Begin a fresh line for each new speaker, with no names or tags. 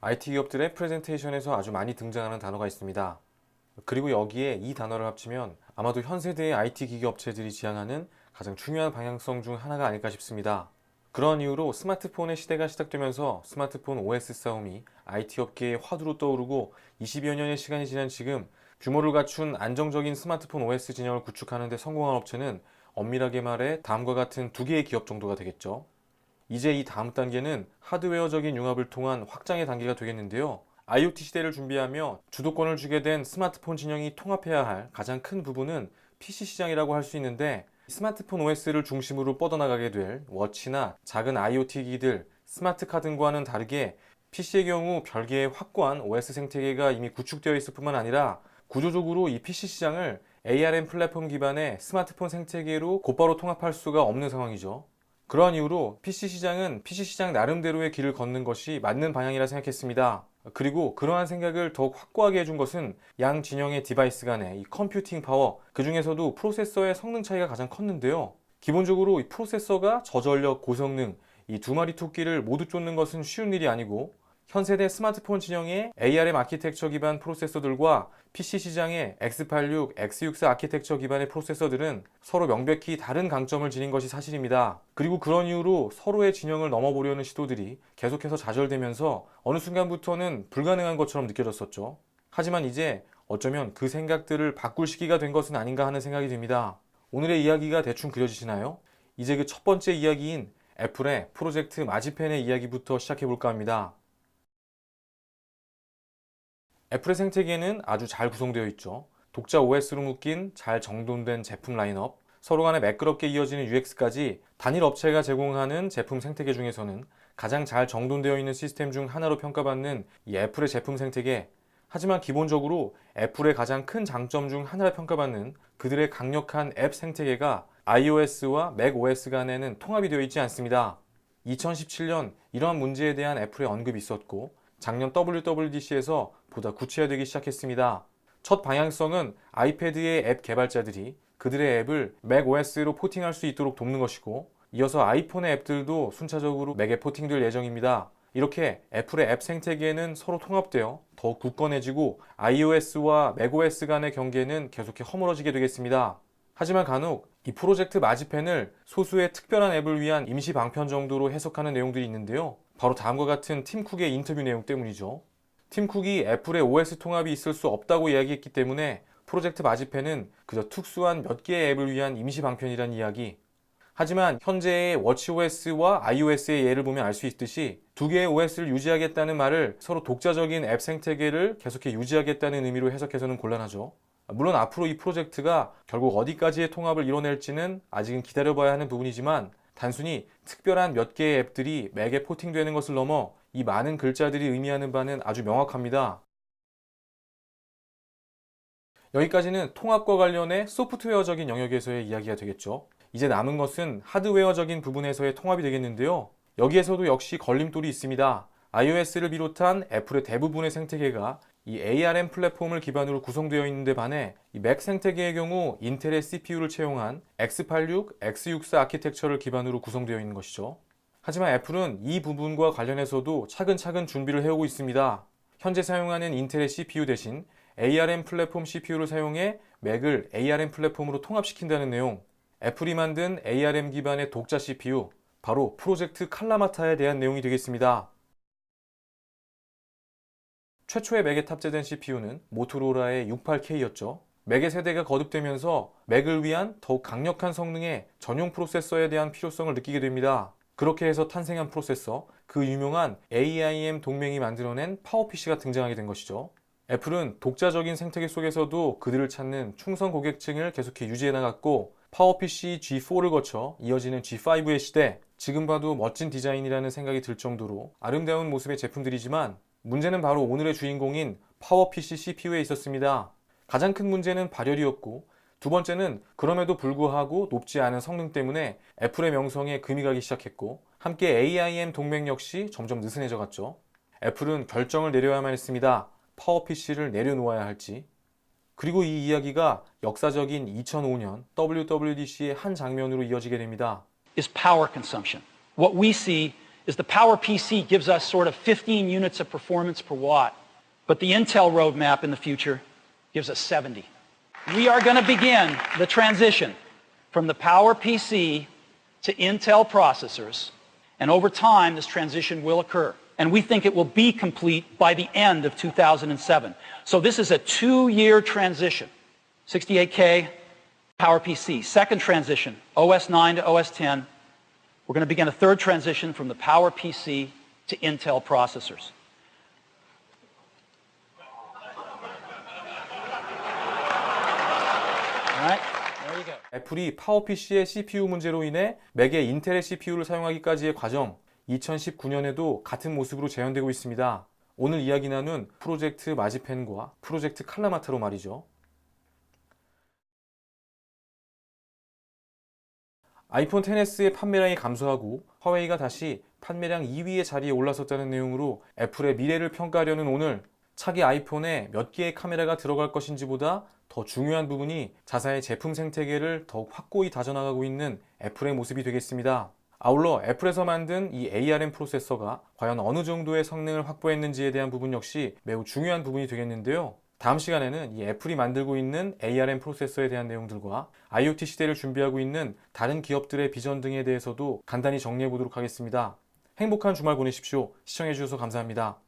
IT 기업들의 프레젠테이션에서 아주 많이 등장하는 단어가 있습니다. 그리고 여기에 이 단어를 합치면 아마도 현 세대의 IT 기기 업체들이 지향하는 가장 중요한 방향성 중 하나가 아닐까 싶습니다. 그런 이유로 스마트폰의 시대가 시작되면서 스마트폰 OS 싸움이 IT 업계의 화두로 떠오르고 20여 년의 시간이 지난 지금 규모를 갖춘 안정적인 스마트폰 OS 진영을 구축하는 데 성공한 업체는 엄밀하게 말해 다음과 같은 두 개의 기업 정도가 되겠죠. 이제 이 다음 단계는 하드웨어적인 융합을 통한 확장의 단계가 되겠는데요. IoT 시대를 준비하며 주도권을 주게 된 스마트폰 진영이 통합해야 할 가장 큰 부분은 PC 시장이라고 할 수 있는데, 스마트폰 OS를 중심으로 뻗어나가게 될 워치나 작은 IoT 기기들, 스마트 카드 등과는 다르게 PC의 경우 별개의 확고한 OS 생태계가 이미 구축되어 있을 뿐만 아니라 구조적으로 이 PC 시장을 ARM 플랫폼 기반의 스마트폰 생태계로 곧바로 통합할 수가 없는 상황이죠. 그러한 이유로 PC 시장은 PC 시장 나름대로의 길을 걷는 것이 맞는 방향이라 생각했습니다. 그리고 그러한 생각을 더욱 확고하게 해준 것은 양 진영의 디바이스 간의 이 컴퓨팅 파워, 그 중에서도 프로세서의 성능 차이가 가장 컸는데요. 기본적으로 이 프로세서가 저전력, 고성능, 이 두 마리 토끼를 모두 쫓는 것은 쉬운 일이 아니고, 현 세대 스마트폰 진영의 ARM 아키텍처 기반 프로세서들과 PC 시장의 X86, X64 아키텍처 기반의 프로세서들은 서로 명백히 다른 강점을 지닌 것이 사실입니다. 그리고 그런 이유로 서로의 진영을 넘어보려는 시도들이 계속해서 좌절되면서 어느 순간부터는 불가능한 것처럼 느껴졌었죠. 하지만 이제 어쩌면 그 생각들을 바꿀 시기가 된 것은 아닌가 하는 생각이 듭니다. 오늘의 이야기가 대충 그려지시나요? 이제 그 첫 번째 이야기인 애플의 프로젝트 마지펜의 이야기부터 시작해볼까 합니다. 애플의 생태계는 아주 잘 구성되어 있죠. 독자 OS로 묶인 잘 정돈된 제품 라인업, 서로 간에 매끄럽게 이어지는 UX까지 단일 업체가 제공하는 제품 생태계 중에서는 가장 잘 정돈되어 있는 시스템 중 하나로 평가받는 이 애플의 제품 생태계. 하지만 기본적으로 애플의 가장 큰 장점 중 하나라 평가받는 그들의 강력한 앱 생태계가 iOS와 macOS 간에는 통합이 되어 있지 않습니다. 2017년 이러한 문제에 대한 애플의 언급이 있었고, 작년 WWDC에서 보다 구체화되기 시작했습니다. 첫 방향성은 아이패드의 앱 개발자들이 그들의 앱을 macOS로 포팅할 수 있도록 돕는 것이고, 이어서 아이폰의 앱들도 순차적으로 맥에 포팅될 예정입니다. 이렇게 애플의 앱 생태계는 서로 통합되어 더욱 굳건해지고 iOS와 macOS 간의 경계는 계속해 허물어지게 되겠습니다. 하지만 간혹 이 프로젝트 마지펜을 소수의 특별한 앱을 위한 임시 방편 정도로 해석하는 내용들이 있는데요. 바로 다음과 같은 팀 쿡의 인터뷰 내용 때문이죠. 팀 쿡이 애플의 OS 통합이 있을 수 없다고 이야기했기 때문에 프로젝트 마지펜은 그저 특수한 몇 개의 앱을 위한 임시 방편이라는 이야기. 하지만 현재의 워치OS와 iOS의 예를 보면 알 수 있듯이 두 개의 OS를 유지하겠다는 말을 서로 독자적인 앱 생태계를 계속해 유지하겠다는 의미로 해석해서는 곤란하죠. 물론 앞으로 이 프로젝트가 결국 어디까지의 통합을 이뤄낼지는 아직은 기다려봐야 하는 부분이지만, 단순히 특별한 몇 개의 앱들이 맥에 포팅되는 것을 넘어 이 많은 글자들이 의미하는 바는 아주 명확합니다. 여기까지는 통합과 관련해 소프트웨어적인 영역에서의 이야기가 되겠죠. 이제 남은 것은 하드웨어적인 부분에서의 통합이 되겠는데요. 여기에서도 역시 걸림돌이 있습니다. iOS를 비롯한 애플의 대부분의 생태계가 이 ARM 플랫폼을 기반으로 구성되어 있는데 반해 이 맥 생태계의 경우 인텔의 CPU를 채용한 X86, X64 아키텍처를 기반으로 구성되어 있는 것이죠. 하지만 애플은 이 부분과 관련해서도 차근차근 준비를 해오고 있습니다. 현재 사용하는 인텔의 CPU 대신 ARM 플랫폼 CPU를 사용해 맥을 ARM 플랫폼으로 통합시킨다는 내용, 애플이 만든 ARM 기반의 독자 CPU, 바로 프로젝트 칼라마타에 대한 내용이 되겠습니다. 최초의 맥에 탑재된 CPU는 모토로라의 68K였죠. 맥의 세대가 거듭되면서 맥을 위한 더욱 강력한 성능의 전용 프로세서에 대한 필요성을 느끼게 됩니다. 그렇게 해서 탄생한 프로세서, 그 유명한 AIM 동맹이 만들어낸 파워PC가 등장하게 된 것이죠. 애플은 독자적인 생태계 속에서도 그들을 찾는 충성 고객층을 계속해 유지해 나갔고, 파워PC G4를 거쳐 이어지는 G5의 시대, 지금 봐도 멋진 디자인이라는 생각이 들 정도로 아름다운 모습의 제품들이지만, 문제는 바로 오늘의 주인공인 파워PC CPU에 있었습니다. 가장 큰 문제는 발열이었고, 두 번째는 그럼에도 불구하고 높지 않은 성능 때문에 애플의 명성에 금이 가기 시작했고, 함께 AIM 동맹 역시 점점 느슨해져 갔죠. 애플은 결정을 내려야만 했습니다. 파워PC를 내려놓아야 할지. 그리고 이 이야기가 역사적인 2005년 WWDC의 한 장면으로 이어지게 됩니다.
is power consumption. What we see is the PowerPC gives us sort of 15 units of performance per watt, but the Intel roadmap in the future gives us 70. We are going to begin the transition from the PowerPC to Intel processors, and over time this transition will occur. And we think it will be complete by the end of 2007. So this is a 2-year transition. 68K, PowerPC. Second transition, OS 9 to OS 10. We're going to begin a third transition from the PowerPC to Intel processors. All right, there you go.
애플이 파워PC의 CPU 문제로 인해 맥에 인텔의 CPU를 사용하기까지의 과정, 2019년에도 같은 모습으로 재현되고 있습니다. 오늘 이야기 나눈 프로젝트 마지펜과 프로젝트 칼라마타로 말이죠. 아이폰 XS의 판매량이 감소하고 화웨이가 다시 판매량 2위의 자리에 올라섰다는 내용으로 애플의 미래를 평가하려는 오늘, 차기 아이폰에 몇 개의 카메라가 들어갈 것인지보다 더 중요한 부분이 자사의 제품 생태계를 더욱 확고히 다져나가고 있는 애플의 모습이 되겠습니다. 아울러 애플에서 만든 이 ARM 프로세서가 과연 어느 정도의 성능을 확보했는지에 대한 부분 역시 매우 중요한 부분이 되겠는데요. 다음 시간에는 이 애플이 만들고 있는 ARM 프로세서에 대한 내용들과 IoT 시대를 준비하고 있는 다른 기업들의 비전 등에 대해서도 간단히 정리해 보도록 하겠습니다. 행복한 주말 보내십시오. 시청해 주셔서 감사합니다.